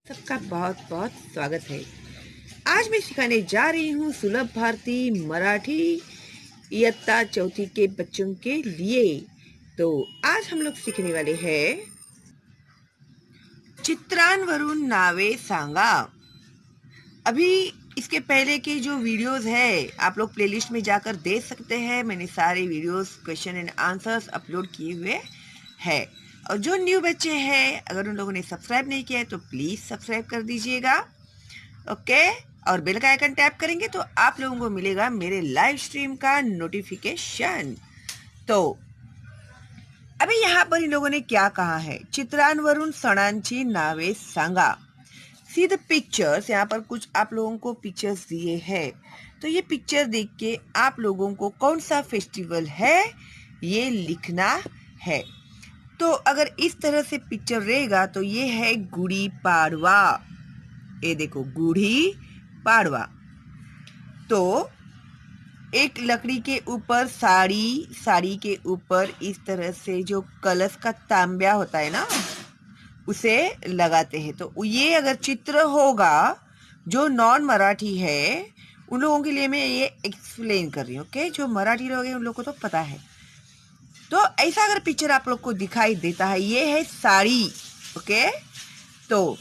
सबका बहुत बहुत स्वागत है। आज मैं सिखाने जा रही हूँ सुलभ भारती मराठी इयत्ता चौथी के बच्चों के लिए। तो आज हम लोग सीखने वाले हैं चित्रांवरून नावे सांगा। अभी इसके पहले के जो वीडियोस है आप लोग प्लेलिस्ट में जाकर देख सकते हैं। मैंने सारे videos question and answers upload किए हुए हैं। और जो न्यू बच्चे हैं अगर उन लोगों ने सब्सक्राइब नहीं किया है तो प्लीज़ सब्सक्राइब कर दीजिएगा। ओके, और बेल का आइकन टैप करेंगे तो आप लोगों को मिलेगा मेरे लाइव स्ट्रीम का नोटिफिकेशन। तो अभी यहाँ पर इन लोगों ने क्या कहा है, चित्रांवरून सणांची नावे सांगा। सी द पिक्चर्स, यहाँ पर कुछ आप लोगों को पिक्चर्स दिए हैं। तो ये पिक्चर देख के आप लोगों को कौन सा फेस्टिवल है ये लिखना है। तो अगर इस तरह से पिक्चर रहेगा तो ये है गुड़ी पाड़वा। ये देखो गुड़ी पाड़वा। तो एक लकड़ी के ऊपर साड़ी के ऊपर इस तरह से जो कलश का तांब्या होता है ना उसे लगाते हैं। तो ये अगर चित्र होगा जो नॉन मराठी है उन लोगों के लिए मैं ये एक्सप्लेन कर रही हूँ। ओके, जो मराठी लोग हैं उन लोगों को तो पता है। तो ऐसा अगर पिक्चर आप लोग को दिखाई देता है, ये है साड़ी। ओके, तो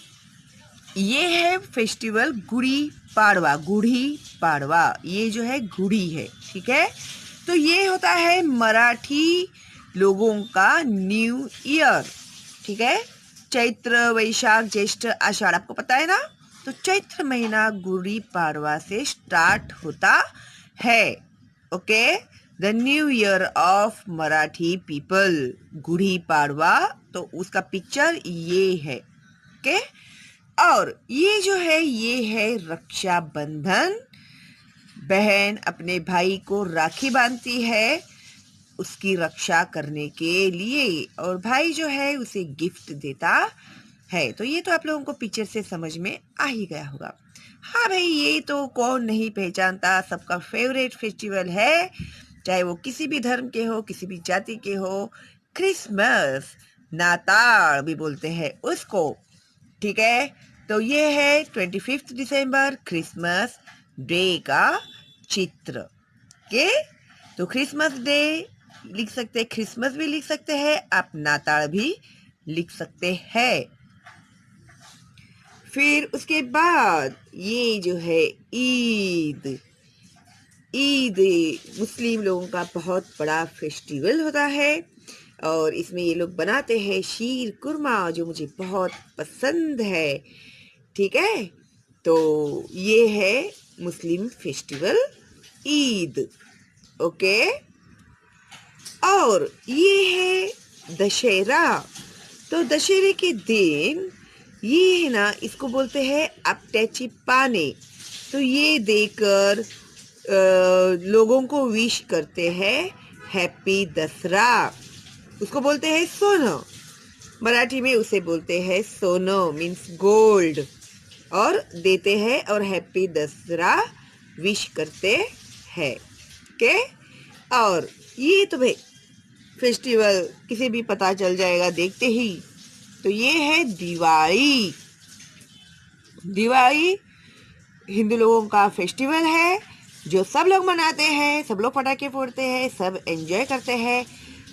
ये है फेस्टिवल गुड़ी पाड़वा। ये जो है गुड़ी है, ठीक है। तो ये होता है मराठी लोगों का न्यू ईयर, ठीक है। चैत्र वैशाख ज्येष्ठ आषाढ़ आपको पता है ना। तो चैत्र महीना गुड़ी पाड़वा से स्टार्ट होता है। Okay, the new year of Marathi people, Gudi Padwa. तो उसका पिक्चर ये है। ओके, और ये जो है ये है रक्षाबंधन। बहन अपने भाई को राखी बांधती है उसकी रक्षा करने के लिए, और भाई जो है उसे गिफ्ट देता है। तो ये तो आप लोगों को पिक्चर से समझ में आ ही गया होगा। हाँ भाई, ये तो कौन नहीं पहचानता, सबका फेवरेट फेस्टिवल है, चाहे वो किसी भी धर्म के हो किसी भी जाति के हो। क्रिसमस, नाताल भी बोलते हैं उसको, ठीक है। तो ये है 25 दिसंबर क्रिसमस डे का चित्र के। तो क्रिसमस डे लिख सकते हैं, क्रिसमस भी लिख सकते हैं, आप नाताल भी लिख सकते हैं। फिर उसके बाद ये जो है ईद मुस्लिम लोगों का बहुत बड़ा फेस्टिवल होता है, और इसमें ये लोग बनाते हैं शीर कुरमा जो मुझे बहुत पसंद है, ठीक है। तो ये है मुस्लिम फेस्टिवल ईद। ओके, और ये है दशहरा। तो दशहरे के दिन ये है ना, इसको बोलते हैं आपट्याची पाने। तो ये देकर लोगों को विश करते हैं हैप्पी दसरा। उसको बोलते हैं सोनो, मराठी में उसे बोलते हैं सोनो मीन्स गोल्ड, और देते हैं और हैप्पी दसरा विश करते हैं। ओके, और ये तो भाई फेस्टिवल किसी भी पता चल जाएगा देखते ही। तो ये है दिवाली हिंदू लोगों का फेस्टिवल है जो सब लोग मनाते हैं, सब लोग पटाखे फोड़ते हैं, सब एंजॉय करते हैं।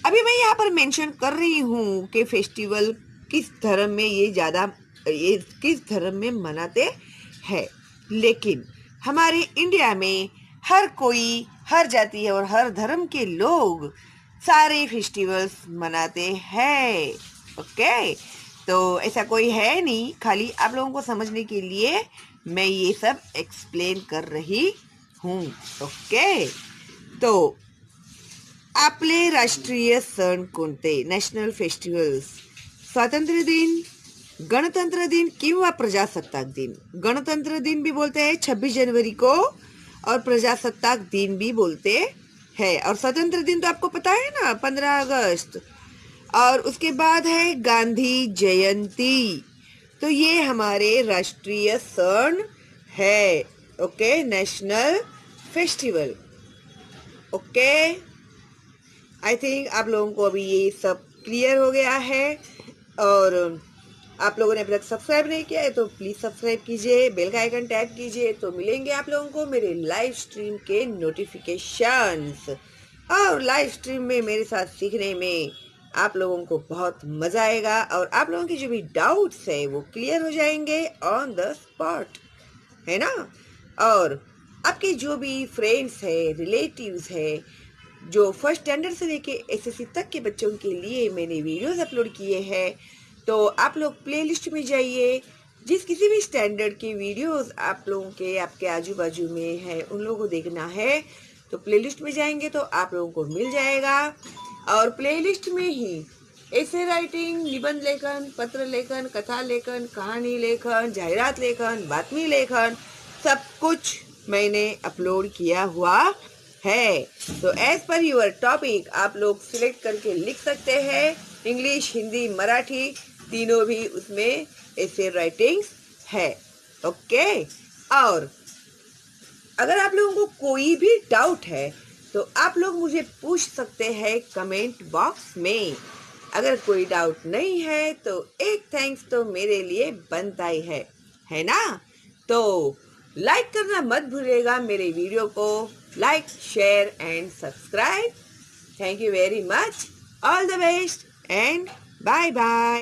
अभी मैं यहाँ पर मेंशन कर रही हूँ कि फेस्टिवल किस धर्म में ये किस धर्म में मनाते हैं, लेकिन हमारे इंडिया में हर कोई, हर जाति और हर धर्म के लोग सारे फेस्टिवल्स मनाते हैं। ओके, तो ऐसा कोई है नहीं, खाली आप लोगों को समझने के लिए मैं ये सब एक्सप्लेन कर रही हूँ। ओके, तो आपले राष्ट्रीय सण कोणते, नॅशनल फेस्टिवल्स, स्वातंत्र्य दिन, गणतंत्र दिन किंवा प्रजासत्ताक दिन। गणतंत्र दिन भी बोलते हैं 26 जनवरी को, और प्रजासत्ताक दिन भी बोलते हैं, और स्वतंत्र दिन तो आपको पता है ना 15 अगस्त। और उसके बाद है गांधी जयंती। तो ये हमारे राष्ट्रीय सण है। Okay, national festival. Okay, I think आप लोगों को अभी ये सब क्लियर हो गया है। और आप लोगों ने अभी तक सब्सक्राइब नहीं किया है तो प्लीज़ सब्सक्राइब कीजिए, बेल का आइकन टैप कीजिए, तो मिलेंगे आप लोगों को मेरे लाइव स्ट्रीम के नोटिफिकेशंस। और लाइव स्ट्रीम में मेरे साथ सीखने में आप लोगों को बहुत मज़ा आएगा और आप लोगों की जो भी डाउट्स है वो क्लियर हो जाएंगे ऑन द स्पॉट, है ना। और आपके जो भी फ्रेंड्स है, रिलेटिव्स है, जो फर्स्ट स्टैंडर्ड से लेके एसएससी तक के बच्चों के लिए मैंने वीडियोस अपलोड किए हैं, तो आप लोग प्लेलिस्ट में जाइए। जिस किसी भी स्टैंडर्ड की वीडियोस आप लोगों के आपके आजू बाजू में है उन लोगों को देखना है तो प्लेलिस्ट में जाएंगे तो आप लोगों को मिल जाएगा। और प्लेलिस्ट में ही ऐसे राइटिंग, निबंध लेखन, पत्र लेखन, कथा लेखन, कहानी लेखन, जाहिरात लेखन, बातमी लेखन, सब कुछ मैंने अपलोड किया हुआ है। तो एज पर यूर टॉपिक आप लोग सिलेक्ट करके लिख सकते हैं। इंग्लिश, हिंदी, मराठी तीनों भी उसमें ऐसे राइटिंग्स है। ओके। और अगर आप लोगों को कोई भी डाउट है तो आप लोग मुझे पूछ सकते हैं कमेंट बॉक्स में। अगर कोई डाउट नहीं है तो एक थैंक्स तो मेरे लिए बनता ही है ना। तो लाइक करना मत भूलिएगा मेरे वीडियो को। Like, share and subscribe. Thank you very much. All the best and bye bye.